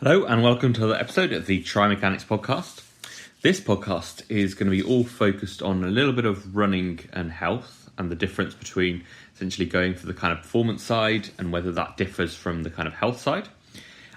Hello and welcome to another episode of the Tri Mechanics podcast. This podcast is going to be all focused on a little bit of running and health and the difference between essentially going for the kind of performance side and whether that differs from the kind of health side.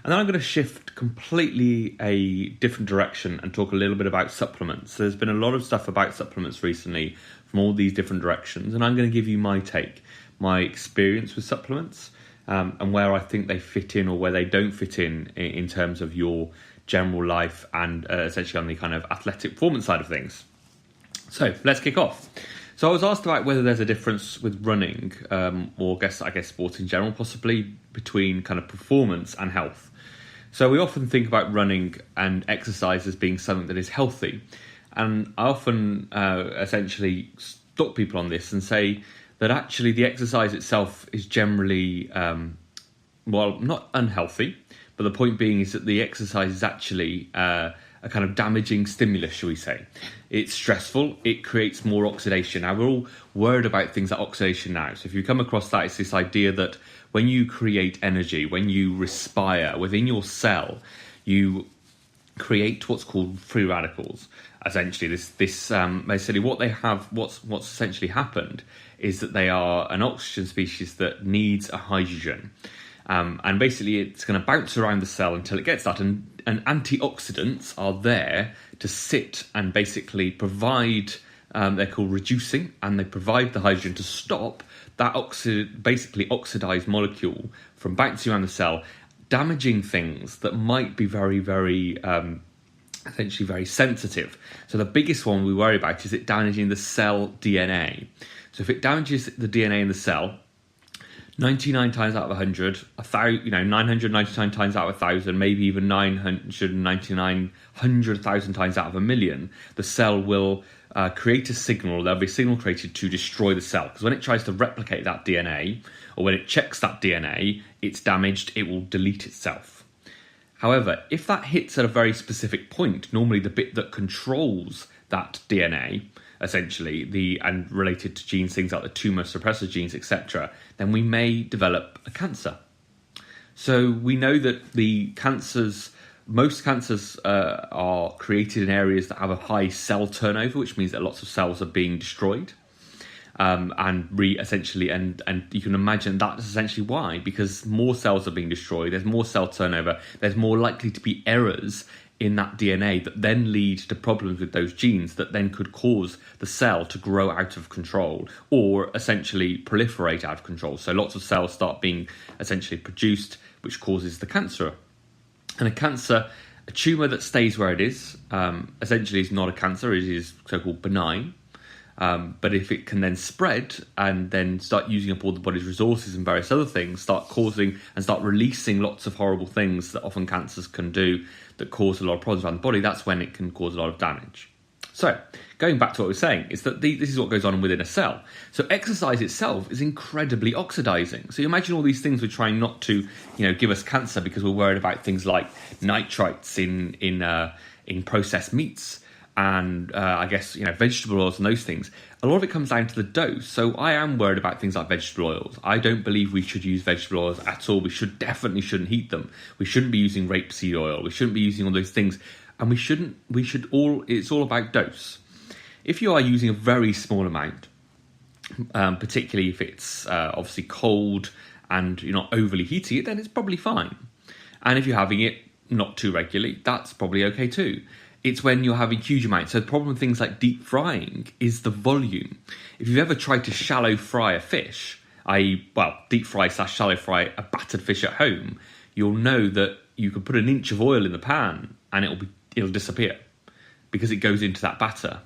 And then I'm going to shift completely a different direction and talk a little bit about supplements. There's been a lot of stuff about supplements recently from all these different directions, and I'm going to give you my take, my experience with supplements, and where I think they fit in or where they don't fit in terms of your general life and essentially on the kind of athletic performance side of things. So let's kick off. So I was asked about whether there's a difference with running, or I guess sports in general, possibly between kind of performance and health. So we often think about running and exercise as being something that is healthy, and I often essentially stop people on this and say that actually the exercise itself is generally, not unhealthy, but the point being is that the exercise is actually a kind of damaging stimulus, shall we say. It's stressful, it creates more oxidation. Now, we're all worried about things like oxidation now. So if you come across that, it's this idea that when you create energy, when you respire within your cell, you create what's called free radicals. Essentially, this basically what they have, what's essentially happened is that they are an oxygen species that needs a hydrogen. And basically it's going to bounce around the cell until it gets that. And antioxidants are there to sit and basically provide, they're called reducing, and they provide the hydrogen to stop that basically oxidized molecule from bouncing around the cell, damaging things that might be very, very, essentially very sensitive. So the biggest one we worry about is it damaging the cell DNA. So if it damages the DNA in the cell, 99 times out of 100, 999 times out of 1,000, maybe even 100,000 times out of 1,000,000, the cell will create a signal. There'll be a signal created to destroy the cell. Because when it tries to replicate that DNA, or when it checks that DNA, it's damaged, it will delete itself. However, if that hits at a very specific point, normally the bit that controls that DNA, essentially, and related to genes, things like the tumor suppressor genes, etc., then we may develop a cancer. So we know that most cancers are created in areas that have a high cell turnover, which means that lots of cells are being destroyed. And you can imagine that's essentially why, because more cells are being destroyed, there's more cell turnover, there's more likely to be errors in that DNA that then lead to problems with those genes that then could cause the cell to grow out of control or essentially proliferate out of control. So lots of cells start being essentially produced, which causes the cancer. And a tumour that stays where it is, essentially is not a cancer, it is so-called benign. But if it can then spread and then start using up all the body's resources and various other things, start causing and start releasing lots of horrible things that often cancers can do that cause a lot of problems around the body, that's when it can cause a lot of damage. So, going back to what we were saying, is that this is what goes on within a cell. So exercise itself is incredibly oxidizing. So you imagine all these things we're trying not to, give us cancer because we're worried about things like nitrites in processed meats, and vegetable oils and those things. A lot of it comes down to the dose. So I am worried about things like vegetable oils. I don't believe we should use vegetable oils at all. We definitely shouldn't heat them. We shouldn't be using rapeseed oil. We shouldn't be using all those things. And it's all about dose. If you are using a very small amount, particularly if it's obviously cold and you're not overly heating it, then it's probably fine. And if you're having it not too regularly, that's probably okay too. It's when you're having huge amounts. So the problem with things like deep frying is the volume. If you've ever tried to shallow fry a fish, deep fry / shallow fry a battered fish at home, you'll know that you can put an inch of oil in the pan and it'll disappear because it goes into that batter.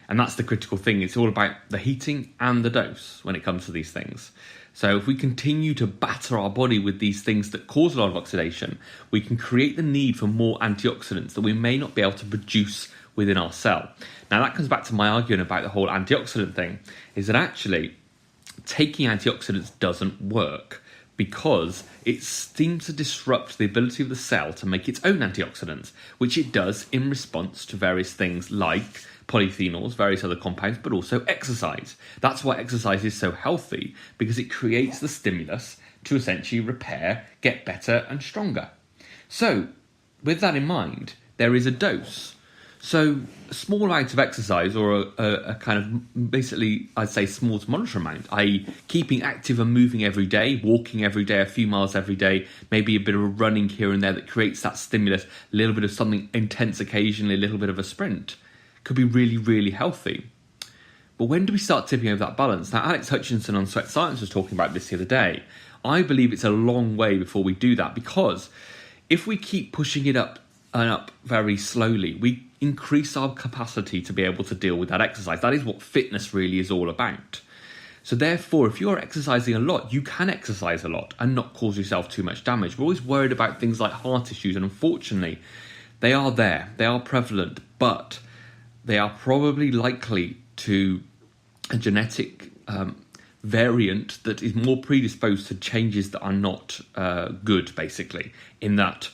And that's the critical thing. It's all about the heating and the dose when it comes to these things. So if we continue to batter our body with these things that cause a lot of oxidation, we can create the need for more antioxidants that we may not be able to produce within our cell. Now that comes back to my argument about the whole antioxidant thing, is that actually taking antioxidants doesn't work because it seems to disrupt the ability of the cell to make its own antioxidants, which it does in response to various things like polyphenols, various other compounds, but also exercise. That's why exercise is so healthy, because it creates the stimulus to essentially repair, get better and stronger. So with that in mind, there is a dose. So a small amount of exercise, or a kind of, basically, I'd say small to moderate amount, i.e. keeping active and moving every day, walking every day, a few miles every day, maybe a bit of a running here and there that creates that stimulus, a little bit of something intense occasionally, a little bit of a sprint, could be really, really healthy. But when do we start tipping over that balance? Now, Alex Hutchinson on Sweat Science was talking about this the other day. I believe it's a long way before we do that, because if we keep pushing it up and up very slowly, we increase our capacity to be able to deal with that exercise. That is what fitness really is all about. So therefore, if you're exercising a lot, you can exercise a lot and not cause yourself too much damage. We're always worried about things like heart issues, and unfortunately, they are there, they are prevalent, but they are probably likely to a genetic variant that is more predisposed to changes that are not good, basically, in that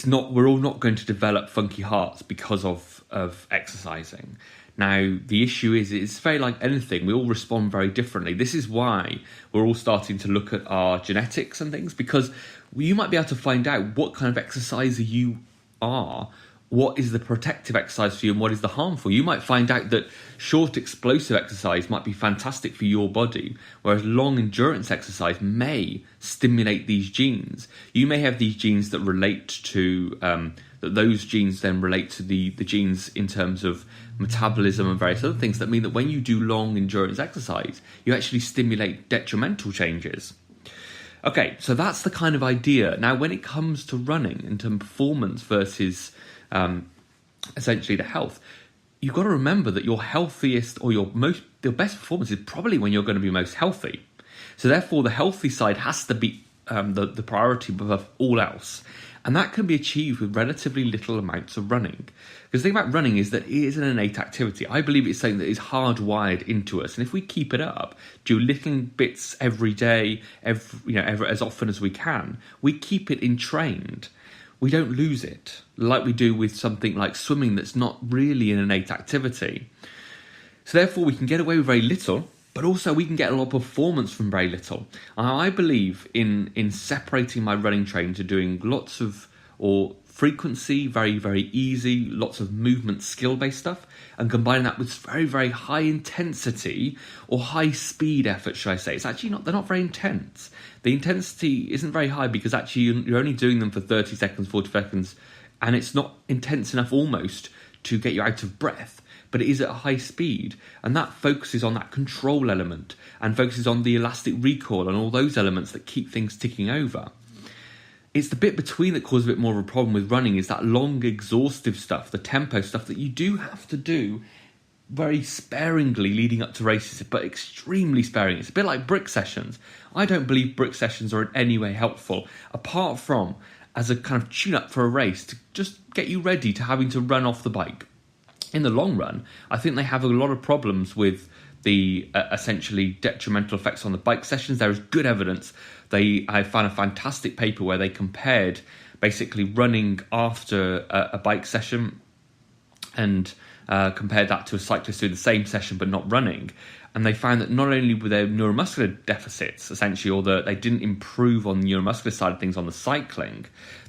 we're all not going to develop funky hearts because of exercising. Now, the issue is, it's very like anything, we all respond very differently. This is why we're all starting to look at our genetics and things, because you might be able to find out what kind of exerciser you are, what is the protective exercise for you and what is the harmful. You might find out that short explosive exercise might be fantastic for your body, whereas long endurance exercise may stimulate these genes. You may have these genes that relate to, that those genes then relate to the genes in terms of metabolism and various other things that mean that when you do long endurance exercise, you actually stimulate detrimental changes. Okay, so that's the kind of idea. Now, when it comes to running, into performance versus essentially the health, you've got to remember that your healthiest or your best performance is probably when you're going to be most healthy. So therefore, the healthy side has to be the priority above all else. And that can be achieved with relatively little amounts of running. Because the thing about running is that it is an innate activity. I believe it's something that is hardwired into us. And if we keep it up, do little bits every day, as often as we can, we keep it entrained. We don't lose it, like we do with something like swimming that's not really an innate activity. So therefore, we can get away with very little, but also we can get a lot of performance from very little. I believe in separating my running training to doing lots of, or frequency, very, very easy, lots of movement, skill-based stuff, and combining that with very, very high intensity or high speed effort, should I say. It's actually they're not very intense. The intensity isn't very high because actually you're only doing them for 30 seconds, 40 seconds, and it's not intense enough almost to get you out of breath, but it is at a high speed, and that focuses on that control element and focuses on the elastic recoil and all those elements that keep things ticking over. It's the bit between that causes a bit more of a problem with running, is that long, exhaustive stuff, the tempo stuff that you do have to do very sparingly leading up to races, but extremely sparing. It's a bit like brick sessions. I don't believe brick sessions are in any way helpful, apart from as a kind of tune-up for a race to just get you ready to having to run off the bike. In the long run, I think they have a lot of problems with the essentially detrimental effects on the bike sessions. There is good evidence. I found a fantastic paper where they compared basically running after a bike session and compared that to a cyclist doing the same session but not running. And they found that not only were there neuromuscular deficits, essentially, or they didn't improve on the neuromuscular side of things on the cycling,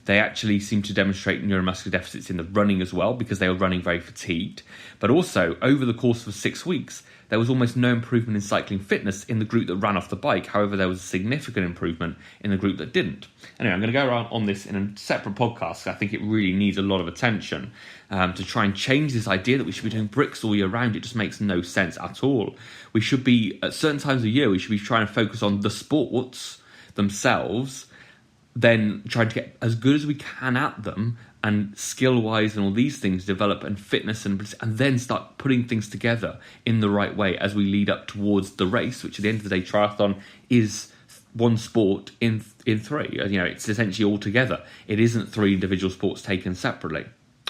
they actually seemed to demonstrate neuromuscular deficits in the running as well, because they were running very fatigued. But also, over the course of 6 weeks, there was almost no improvement in cycling fitness in the group that ran off the bike. However, there was a significant improvement in the group that didn't. Anyway, I'm going to go around on this in a separate podcast. I think it really needs a lot of attention to try and change this idea that we should be doing bricks all year round. It just makes no sense at all. We should be, at certain times of year, we should be trying to focus on the sports themselves, then trying to get as good as we can at them, and skill-wise and all these things develop, and fitness, and then start putting things together in the right way as we lead up towards the race, which at the end of the day, triathlon is one sport in three. It's essentially all together. It isn't three individual sports taken separately.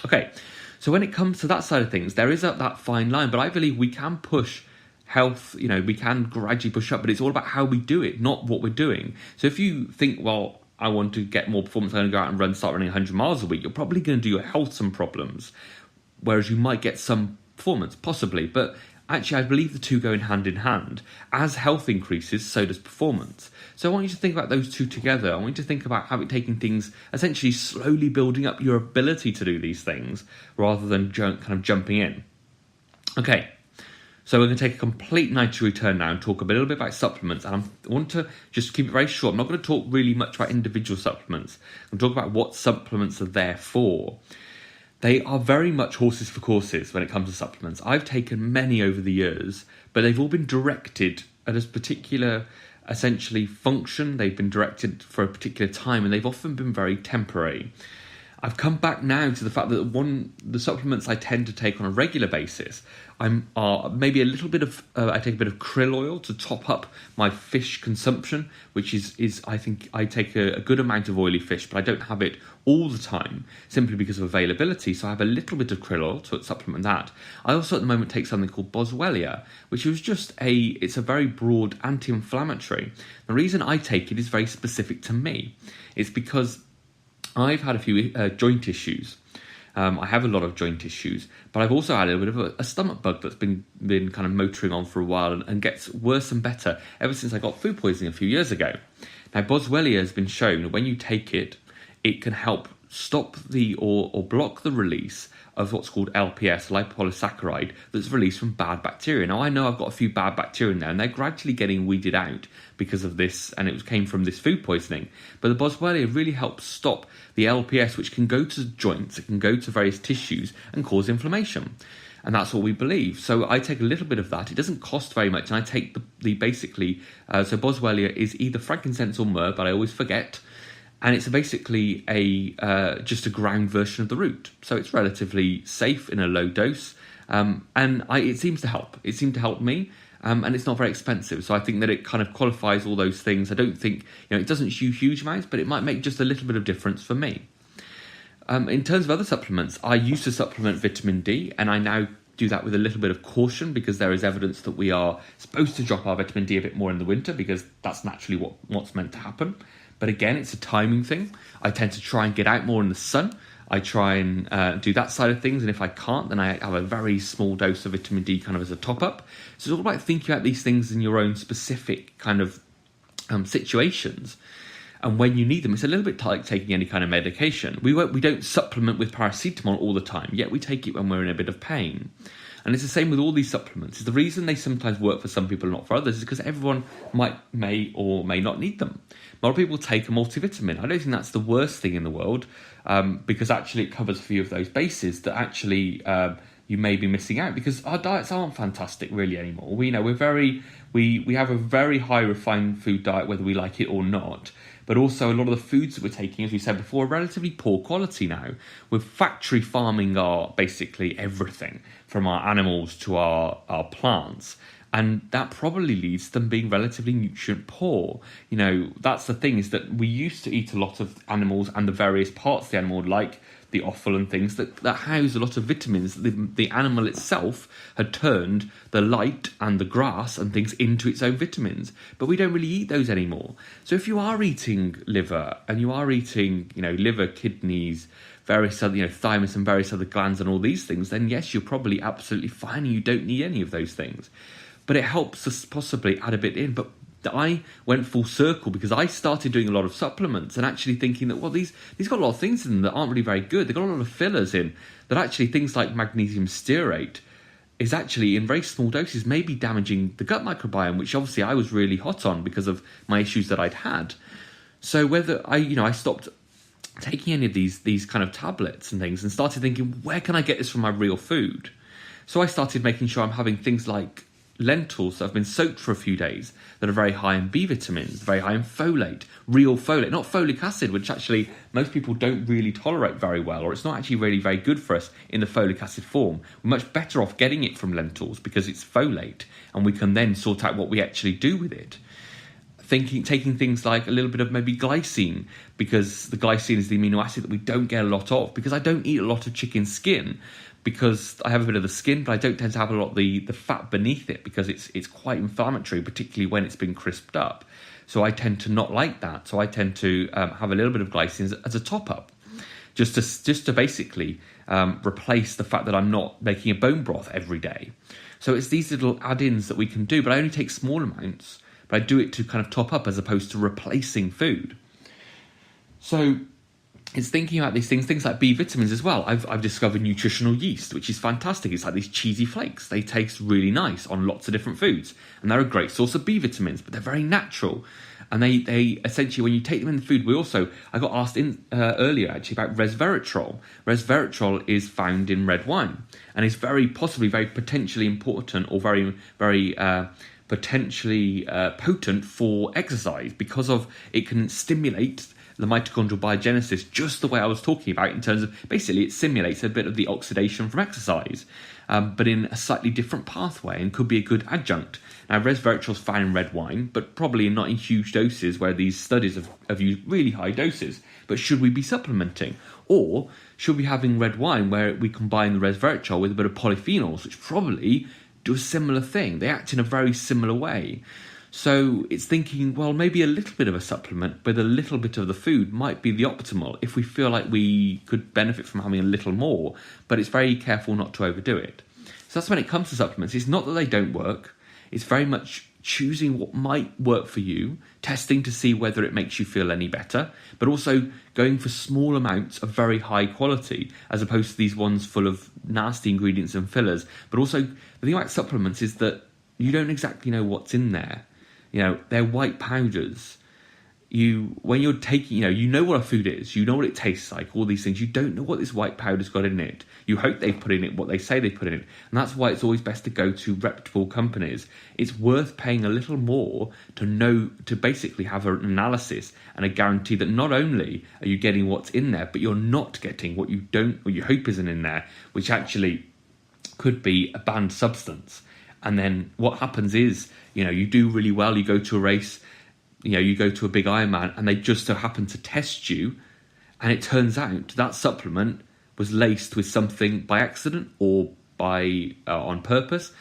Okay, so when it comes to that side of things, there is that fine line, but I believe we can push health, we can gradually push up, but it's all about how we do it, not what we're doing. So if you think, well, I want to get more performance, I'm going to go out and start running 100 miles a week, you're probably going to do your health some problems, whereas you might get some performance, possibly. But Actually, I believe the two go in hand. As health increases, so does performance. So I want you to think about those two together. I want you to think about how taking things, essentially slowly building up your ability to do these things rather than kind of jumping in. Okay, so we're going to take a complete 90-degree turn now and talk a little bit about supplements. And I want to just keep it very short. I'm not going to talk really much about individual supplements. I'm going to talk about what supplements are there for. They are very much horses for courses when it comes to supplements. I've taken many over the years, but they've all been directed at a particular, essentially, function. They've been directed for a particular time, and they've often been very temporary. I've come back now to the fact that the supplements I tend to take on a regular basis, maybe a little bit of, I take a bit of krill oil to top up my fish consumption, which is I think I take a good amount of oily fish, but I don't have it all the time simply because of availability. So I have a little bit of krill oil to supplement that. I also at the moment take something called Boswellia, which is it's a very broad anti-inflammatory. The reason I take it is very specific to me. It's because I've had a few joint issues. I have a lot of joint issues, but I've also had a bit of a stomach bug that's been kind of motoring on for a while and gets worse and better ever since I got food poisoning a few years ago. Now, Boswellia has been shown that when you take it, it can help stop or block the release of what's called LPS, lipopolysaccharide, that's released from bad bacteria. Now, I know I've got a few bad bacteria in there, and they're gradually getting weeded out because of this, and it came from this food poisoning. But the Boswellia really helps stop the LPS, which can go to joints, it can go to various tissues and cause inflammation. And that's what we believe. So I take a little bit of that. It doesn't cost very much, and I take the basically, so Boswellia is either frankincense or myrrh, but I always forget. And it's basically just a ground version of the root. So it's relatively safe in a low dose. It seems to help. It seemed to help me. And it's not very expensive. So I think that it kind of qualifies all those things. I don't think, it doesn't do huge amounts, but it might make just a little bit of difference for me. In terms of other supplements, I used to supplement vitamin D, and I now do that with a little bit of caution because there is evidence that we are supposed to drop our vitamin D a bit more in the winter because that's naturally what's meant to happen. But again, it's a timing thing. I tend to try and get out more in the sun. I try and do that side of things. And if I can't, then I have a very small dose of vitamin D kind of as a top-up. So it's all about thinking about these things in your own specific kind of situations. And when you need them, it's a little bit like taking any kind of medication. We don't supplement with paracetamol all the time, yet we take it when we're in a bit of pain. And it's the same with all these supplements. The reason they sometimes work for some people and not for others is because everyone may or may not need them. A lot of people take a multivitamin. I don't think that's the worst thing in the world because actually it covers a few of those bases that actually you may be missing out because our diets aren't fantastic really anymore. We have a very high refined food diet whether we like it or not. But also a lot of the foods that we're taking, as we said before, are relatively poor quality now. With factory farming our basically everything, from our animals to our plants. And that probably leads to them being relatively nutrient poor. That's the thing, is that we used to eat a lot of animals and the various parts of the animal, like the offal and things that house a lot of vitamins. The animal itself had turned the light and the grass and things into its own vitamins, but we don't really eat those anymore. So if you are eating liver and you are eating, liver, kidneys, various other, thymus and various other glands and all these things, then yes, you're probably absolutely fine and you don't need any of those things. But it helps us possibly add a bit in. But I went full circle because I started doing a lot of supplements and actually thinking that, well, these got a lot of things in them that aren't really very good. They've got a lot of fillers in that actually things like magnesium stearate is actually in very small doses maybe damaging the gut microbiome, which obviously I was really hot on because of my issues that I'd had. So whether I stopped taking any of these kind of tablets and things and started thinking, where can I get this from my real food? So I started making sure I'm having things like lentils that have been soaked for a few days that are very high in B vitamins, very high in folate, real folate, not folic acid, which actually most people don't really tolerate very well, or it's not actually really very good for us in the folic acid form. We're much better off getting it from lentils because it's folate, and we can then sort out what we actually do with it. Taking things like a little bit of maybe glycine, because the glycine is the amino acid that we don't get a lot of, because I don't eat a lot of chicken skin, because I have a bit of the skin, but I don't tend to have a lot of the fat beneath it because it's quite inflammatory, particularly when it's been crisped up. So I tend to not like that. So I tend to have a little bit of glycine as a top-up, just to basically replace the fact that I'm not making a bone broth every day. So it's these little add-ins that we can do, but I only take small amounts, but I do it to kind of top up as opposed to replacing food. So it's thinking about these things like B vitamins as well. I've discovered nutritional yeast, which is fantastic. It's like these cheesy flakes. They taste really nice on lots of different foods, and they're a great source of B vitamins, but they're very natural. And they essentially, when you take them in the food, I got asked earlier actually about resveratrol. Resveratrol is found in red wine and is very potentially important, or very, very potentially potent for exercise, because of it can stimulate the mitochondrial biogenesis just the way I was talking about, in terms of basically it simulates a bit of the oxidation from exercise, but in a slightly different pathway, and could be a good adjunct. Now, resveratrol is found in red wine, but probably not in huge doses where these studies have used really high doses. But should we be supplementing? Or should we be having red wine where we combine the resveratrol with a bit of polyphenols, which probably do a similar thing? They act in a very similar way. So it's thinking, well, maybe a little bit of a supplement, but a little bit of the food might be the optimal if we feel like we could benefit from having a little more, but it's very careful not to overdo it. So that's when it comes to supplements. It's not that they don't work. It's very much choosing what might work for you, testing to see whether it makes you feel any better, but also going for small amounts of very high quality, as opposed to these ones full of nasty ingredients and fillers. But also, the thing about supplements is that you don't exactly know what's in there. They're white powders. When you're taking, you know what a food is, you know what it tastes like, all these things. You don't know what this white powder's got in it. You hope they put in it what they say they put in it. And that's why it's always best to go to reputable companies. It's worth paying a little more to basically have an analysis and a guarantee that not only are you getting what's in there, but you're not getting what you hope isn't in there, which actually could be a banned substance. And then what happens is, you do really well, you go to a race, you go to a big Ironman, and they just so happen to test you, and it turns out that supplement was laced with something by accident or by on purpose.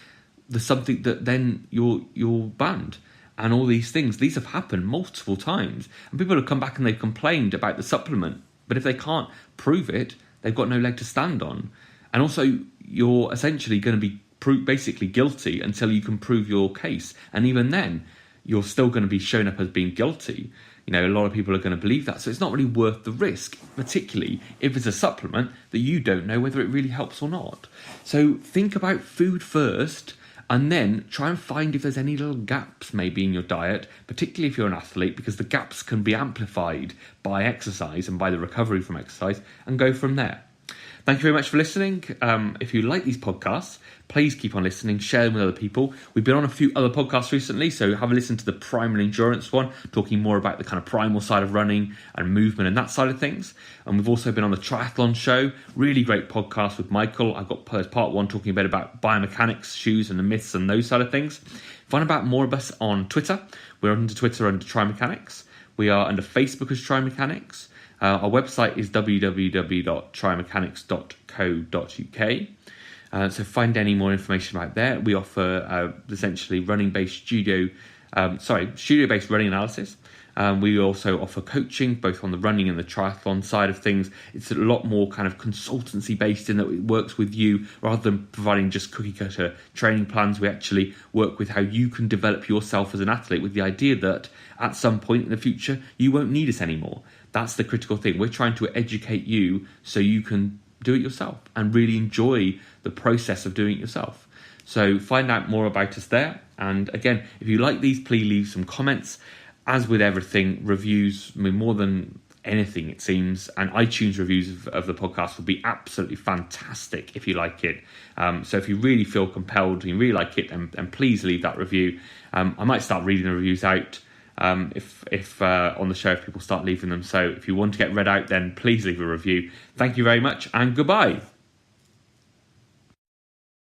There's something that then you're banned, and all these things. These have happened multiple times, and people have come back and they've complained about the supplement. But if they can't prove it, they've got no leg to stand on. And also, you're essentially going to be basically guilty until you can prove your case, and even then you're still going to be shown up as being guilty. A lot of people are going to believe that, so it's not really worth the risk, particularly if it's a supplement that you don't know whether it really helps or not. So think about food first, and then try and find if there's any little gaps maybe in your diet, particularly if you're an athlete, because the gaps can be amplified by exercise and by the recovery from exercise, and go from there. Thank you very much for listening. If you like these podcasts, please keep on listening, share them with other people. We've been on a few other podcasts recently, so have a listen to the Primal Endurance one, talking more about the kind of primal side of running and movement and that side of things. And we've also been on the Triathlon Show, really great podcast with Michael. I've got part one talking a bit about biomechanics, shoes and the myths and those side of things. Find out more of us on Twitter. We're on Twitter under Trimechanics. We are under Facebook as Trimechanics. Our website is www.trimechanics.co.uk. So find any more information about there. We offer essentially studio-based running analysis. We also offer coaching, both on the running and the triathlon side of things. It's a lot more kind of consultancy based in that it works with you rather than providing just cookie cutter training plans. We actually work with how you can develop yourself as an athlete, with the idea that at some point in the future, you won't need us anymore. That's the critical thing. We're trying to educate you so you can do it yourself and really enjoy the process of doing it yourself. So find out more about us there. And again, if you like these, please leave some comments. As with everything, reviews, more than anything it seems, and iTunes reviews of the podcast would be absolutely fantastic if you like it. So if you really feel compelled and you really like it, then please leave that review. I might start reading the reviews out if on the show, if people start leaving them. So if you want to get read out, then please leave a review. Thank you very much, and goodbye.